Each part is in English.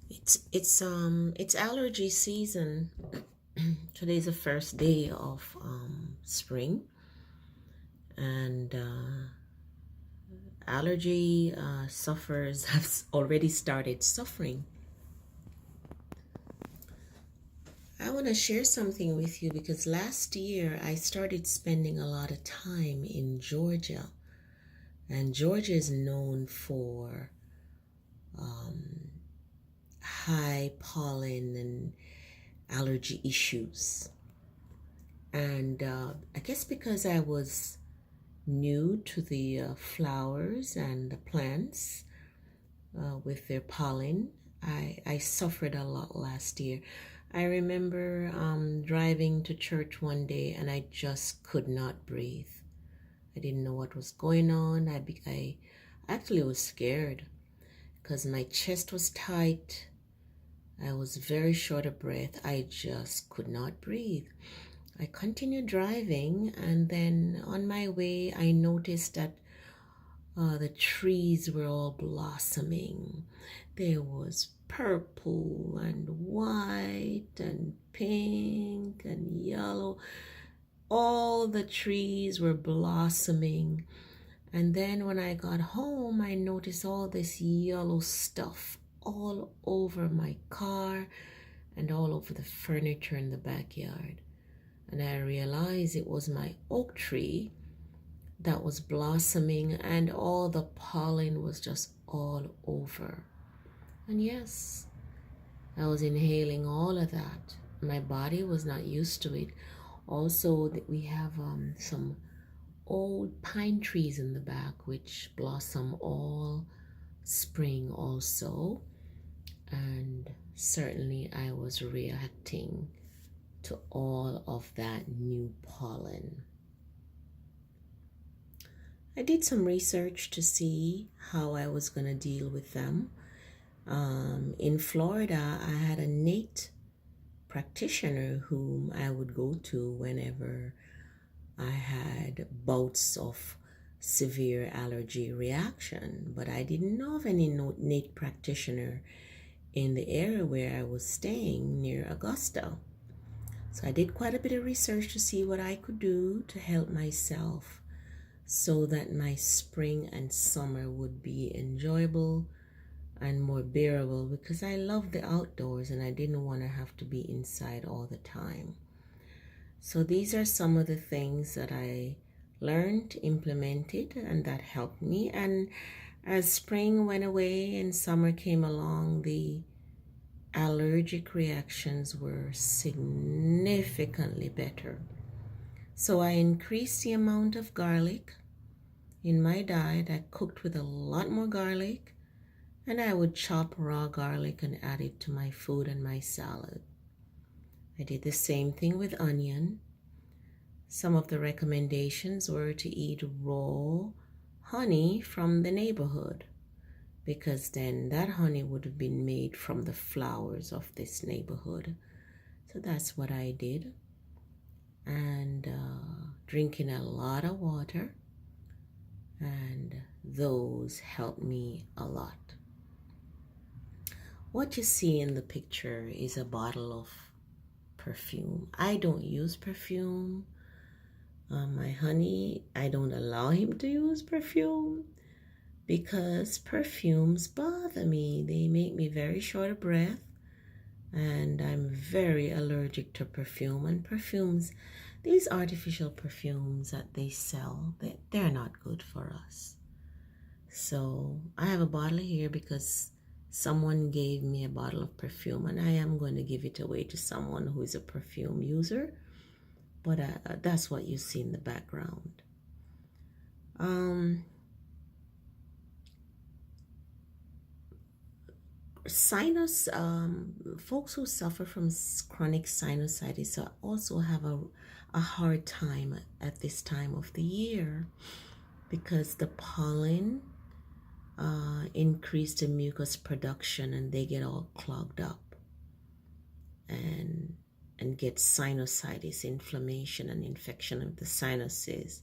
It's allergy season. Today's the first day of spring, and allergy sufferers have already started suffering. I want to share something with you because last year I started spending a lot of time in Georgia, and Georgia is known for um, high pollen and allergy issues. And I guess because I was new to the flowers and the plants with their pollen, I suffered a lot last year. I remember driving to church one day and I just could not breathe. I didn't know what was going on. I actually was scared because my chest was tight. I was very short of breath. I just could not breathe. I continued driving, and then on my way, I noticed that the trees were all blossoming. There was purple and white and pink and yellow. All the trees were blossoming. And then when I got home, I noticed all this yellow stuff all over my car and all over the furniture in the backyard. And I realized it was my oak tree that was blossoming, and all the pollen was just all over. And yes, I was inhaling all of that. My body was not used to it. Also, we have some old pine trees in the back which blossom all spring also. And certainly I was reacting to all of that new pollen. I did some research to see how I was going to deal with them. In Florida, I had a NAT practitioner whom I would go to whenever I had bouts of severe allergy reaction, but I didn't know of any NAT practitioner in the area where I was staying near Augusta. So I did quite a bit of research to see what I could do to help myself so that my spring and summer would be enjoyable and more bearable, because I love the outdoors and I didn't want to have to be inside all the time. So these are some of the things that I learned, implemented, and that helped me. And as spring went away and summer came along, the allergic reactions were significantly better. So I increased the amount of garlic in my diet. I cooked with a lot more garlic, and I would chop raw garlic and add it to my food and my salad. I did the same thing with onion. Some of the recommendations were to eat raw honey from the neighborhood, because then that honey would have been made from the flowers of this neighborhood. So that's what I did. And drinking a lot of water, and those helped me a lot. What you see in the picture is a bottle of perfume. I don't use perfume. My honey, I don't allow him to use perfume because perfumes bother me. They make me very short of breath, and I'm very allergic to perfume. And perfumes, these artificial perfumes that they sell, they're not good for us. So I have a bottle here because someone gave me a bottle of perfume, and I am going to give it away to someone who is a perfume user. But that's what you see in the background. Folks who suffer from chronic sinusitis also have a hard time at this time of the year, because the pollen increase the mucus production and they get all clogged up and get sinusitis, inflammation and infection of the sinuses,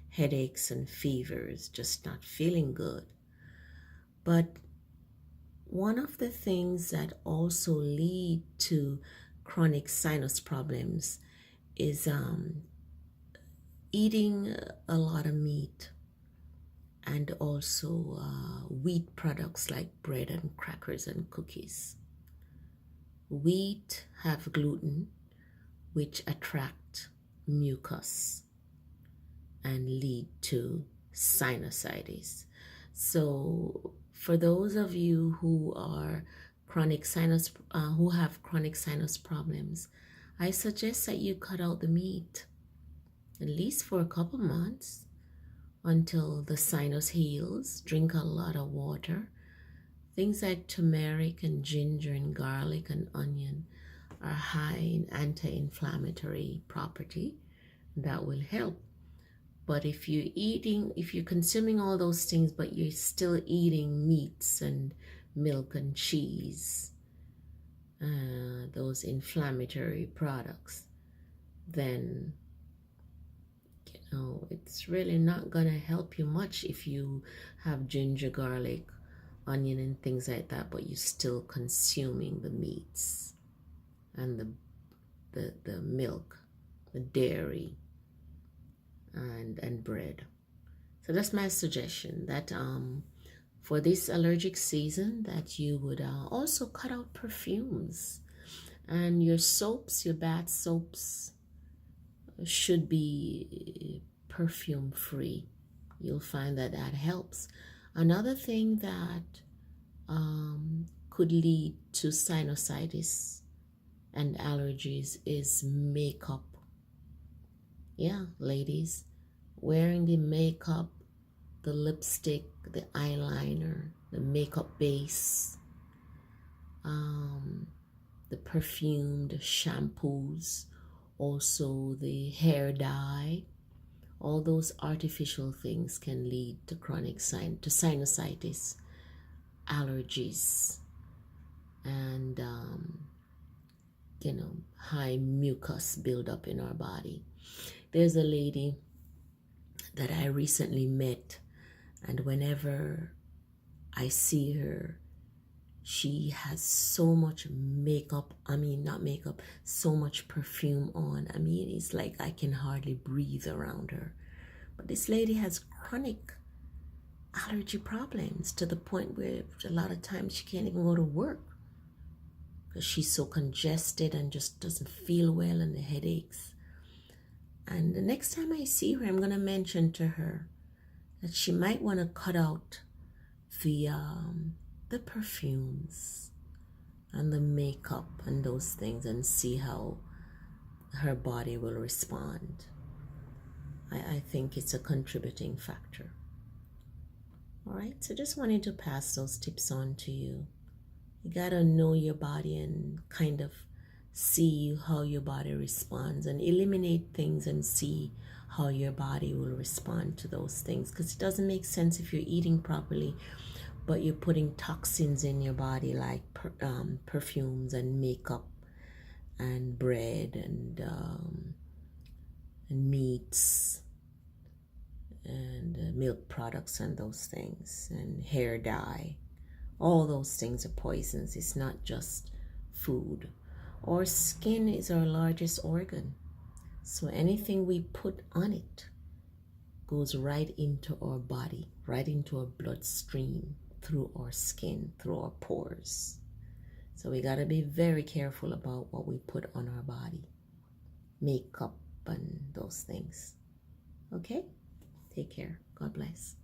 headaches and fevers, just not feeling good. But one of the things that also lead to chronic sinus problems is eating a lot of meat and also wheat products like bread and crackers and cookies. Wheat have gluten, which attract mucus and lead to sinusitis. So for those of you who are who have chronic sinus problems, I suggest that you cut out the meat at least for a couple months until the sinus heals. Drink a lot of water. Things like turmeric and ginger and garlic and onion are high in anti-inflammatory property. That will help. But if you're consuming all those things, but you're still eating meats and milk and cheese, those inflammatory products, then it's really not gonna help you much if you have ginger, garlic, onion, and things like that, but you're still consuming the meats and the milk, the dairy, and bread. So that's my suggestion, that for this allergic season, that you would also cut out perfumes, and your soaps, your bath soaps should be perfume free. You'll find that helps. Another thing that could lead to sinusitis and allergies is makeup. Yeah, ladies, wearing the makeup, the lipstick, the eyeliner, the makeup base, the perfumed shampoos, also the hair dye. All those artificial things can lead to sinusitis, allergies, and high mucus buildup in our body. There's a lady that I recently met, and whenever I see her, she has so much makeup, not makeup, so much perfume on. It's like I can hardly breathe around her. But this lady has chronic allergy problems to the point where a lot of times she can't even go to work because she's so congested and just doesn't feel well, and the headaches. And the next time I see her, I'm going to mention to her that she might want to cut out the perfumes and the makeup and those things, and see how her body will respond. I think it's a contributing factor. All right, so just wanted to pass those tips on to you. You gotta know your body and kind of see how your body responds, and eliminate things and see how your body will respond to those things, because it doesn't make sense if you're eating properly but you're putting toxins in your body like perfumes and makeup and bread and meats and milk products and those things and hair dye. All those things are poisons. It's not just food. Our skin is our largest organ, so anything we put on it goes right into our body, right into our bloodstream, through our skin, through our pores. So we got to be very careful about what we put on our body, makeup and those things. Okay? Take care. God bless.